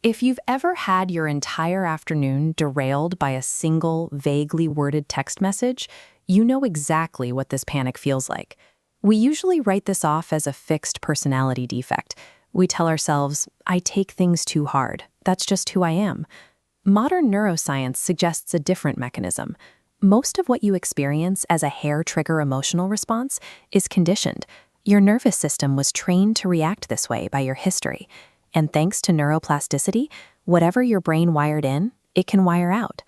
If you've ever had your entire afternoon derailed by a single, vaguely worded text message, you know exactly what this panic feels like. We usually write this off as a fixed personality defect. We tell ourselves, I take things too hard. That's just who I am. Modern neuroscience suggests a different mechanism. Most of what you experience as a hair-trigger emotional response is conditioned. Your nervous system was trained to react this way by your history. And thanks to neuroplasticity, whatever your brain wired in, it can wire out.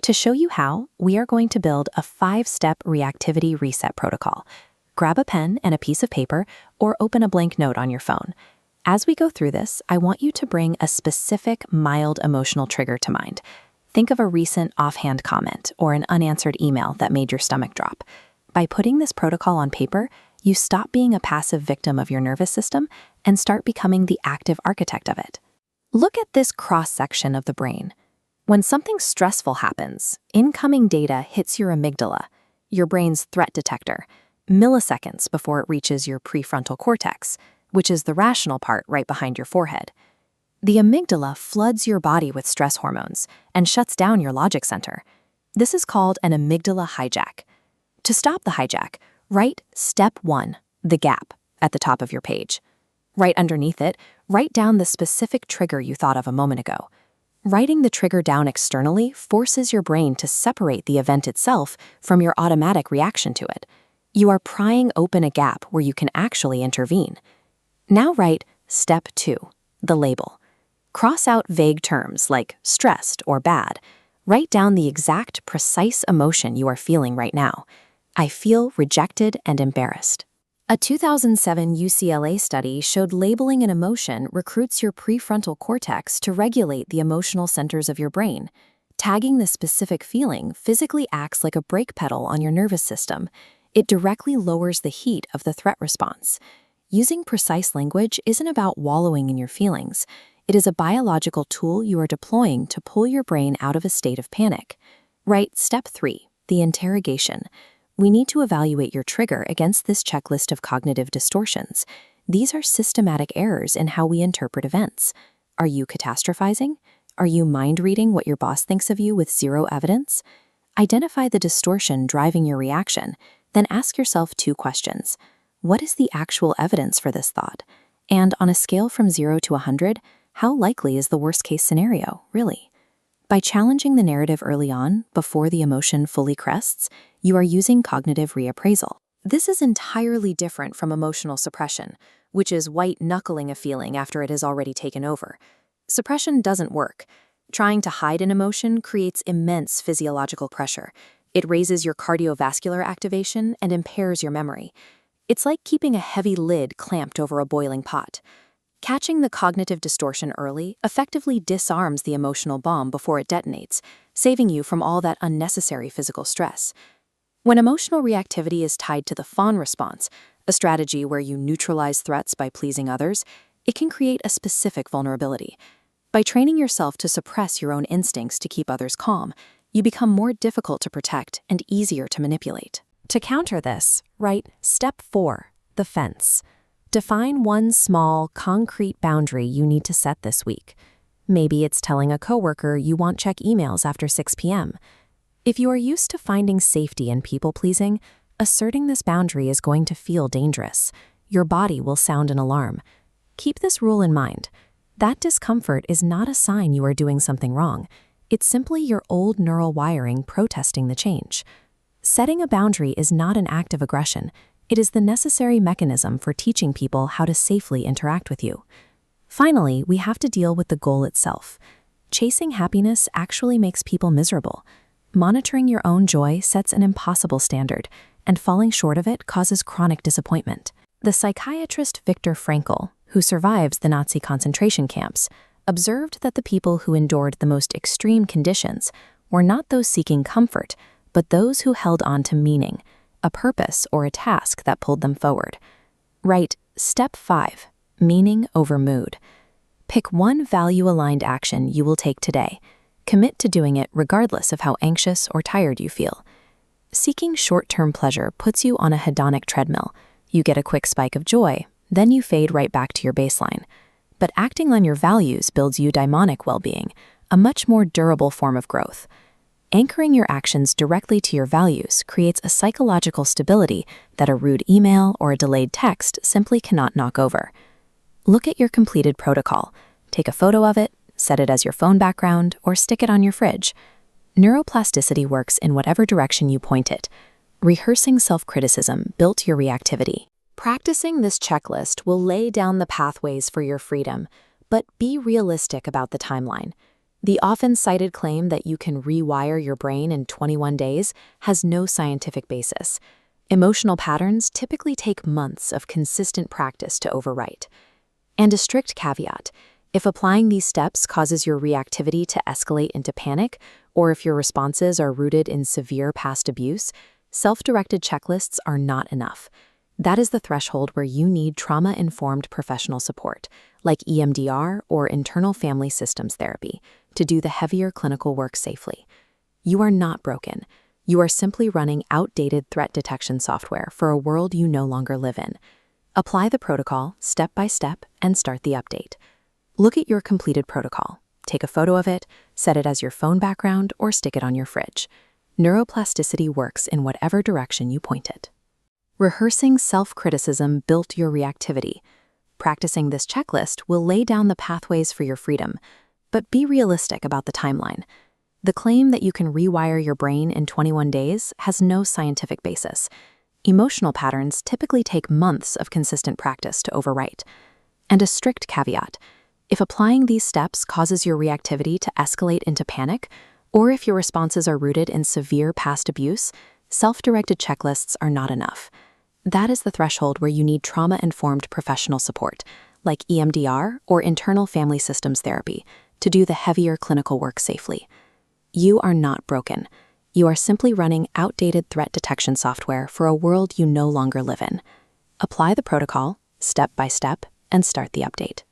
To show you how, we are going to build a 5-step reactivity reset protocol. Grab a pen and a piece of paper or open a blank note on your phone. As we go through this, I want you to bring a specific, mild emotional trigger to mind. Think of a recent offhand comment or an unanswered email that made your stomach drop. By putting this protocol on paper, you stop being a passive victim of your nervous system and start becoming the active architect of it. Look at this cross-section of the brain. When something stressful happens, incoming data hits your amygdala, your brain's threat detector, milliseconds before it reaches your prefrontal cortex, which is the rational part right behind your forehead. The amygdala floods your body with stress hormones and shuts down your logic center. This is called an amygdala hijack. To stop the hijack, write Step 1, the gap, at the top of your page. Right underneath it, write down the specific trigger you thought of a moment ago. Writing the trigger down externally forces your brain to separate the event itself from your automatic reaction to it. You are prying open a gap where you can actually intervene. Now write Step 2, the label. Cross out vague terms like stressed or bad. Write down the exact, precise emotion you are feeling right now. I feel rejected and embarrassed. A 2007 UCLA study showed labeling an emotion recruits your prefrontal cortex to regulate the emotional centers of your brain. Tagging the specific feeling physically acts like a brake pedal on your nervous system. It directly lowers the heat of the threat response. Using precise language isn't about wallowing in your feelings. It is a biological tool you are deploying to pull your brain out of a state of panic. Write Step 3, the interrogation. We need to evaluate your trigger against this checklist of cognitive distortions. These are systematic errors in how we interpret events. Are you catastrophizing? Are you mind-reading what your boss thinks of you with zero evidence? Identify the distortion driving your reaction, then ask yourself 2 questions. What is the actual evidence for this thought? And on a scale from 0 to 100, how likely is the worst-case scenario, really? By challenging the narrative early on, before the emotion fully crests, you are using cognitive reappraisal. This is entirely different from emotional suppression, which is white-knuckling a feeling after it has already taken over. Suppression doesn't work. Trying to hide an emotion creates immense physiological pressure. It raises your cardiovascular activation and impairs your memory. It's like keeping a heavy lid clamped over a boiling pot. Catching the cognitive distortion early effectively disarms the emotional bomb before it detonates, saving you from all that unnecessary physical stress. When emotional reactivity is tied to the fawn response, a strategy where you neutralize threats by pleasing others, it can create a specific vulnerability. By training yourself to suppress your own instincts to keep others calm, you become more difficult to protect and easier to manipulate. To counter this, write Step 4, the fence. Define one small, concrete boundary you need to set this week. Maybe it's telling a coworker you won't check emails after 6 p.m. If you are used to finding safety in people-pleasing, asserting this boundary is going to feel dangerous. Your body will sound an alarm. Keep this rule in mind. That discomfort is not a sign you are doing something wrong. It's simply your old neural wiring protesting the change. Setting a boundary is not an act of aggression. It is the necessary mechanism for teaching people how to safely interact with you. Finally, we have to deal with the goal itself. Chasing happiness actually makes people miserable. Monitoring your own joy sets an impossible standard, and falling short of it causes chronic disappointment. The psychiatrist Viktor Frankl, who survives the Nazi concentration camps, observed that the people who endured the most extreme conditions were not those seeking comfort, but those who held on to meaning, a purpose or a task that pulled them forward. Write Step 5, meaning over mood. Pick one value-aligned action you will take today. Commit to doing it regardless of how anxious or tired you feel. Seeking short-term pleasure puts you on a hedonic treadmill. You get a quick spike of joy, then you fade right back to your baseline. But acting on your values builds eudaimonic well-being, a much more durable form of growth. Anchoring your actions directly to your values creates a psychological stability that a rude email or a delayed text simply cannot knock over. Look at your completed protocol. Take a photo of it, set it as your phone background, or stick it on your fridge. Neuroplasticity works in whatever direction you point it. Rehearsing self-criticism built your reactivity. Practicing this checklist will lay down the pathways for your freedom, but be realistic about the timeline. The often cited claim that you can rewire your brain in 21 days has no scientific basis. Emotional patterns typically take months of consistent practice to overwrite. And a strict caveat: if applying these steps causes your reactivity to escalate into panic, or if your responses are rooted in severe past abuse, self-directed checklists are not enough. That is the threshold where you need trauma-informed professional support, like EMDR or internal family systems therapy, to do the heavier clinical work safely. You are not broken. You are simply running outdated threat detection software for a world you no longer live in. Apply the protocol step by step and start the update. Look at your completed protocol. Take a photo of it, set it as your phone background, or stick it on your fridge. Neuroplasticity works in whatever direction you point it. Rehearsing self-criticism built your reactivity. Practicing this checklist will lay down the pathways for your freedom, but be realistic about the timeline. The claim that you can rewire your brain in 21 days has no scientific basis. Emotional patterns typically take months of consistent practice to overwrite. And a strict caveat: if applying these steps causes your reactivity to escalate into panic, or if your responses are rooted in severe past abuse, self-directed checklists are not enough. That is the threshold where you need trauma-informed professional support, like EMDR or internal family systems therapy, to do the heavier clinical work safely. You are not broken. You are simply running outdated threat detection software for a world you no longer live in. Apply the protocol, step by step, and start the update.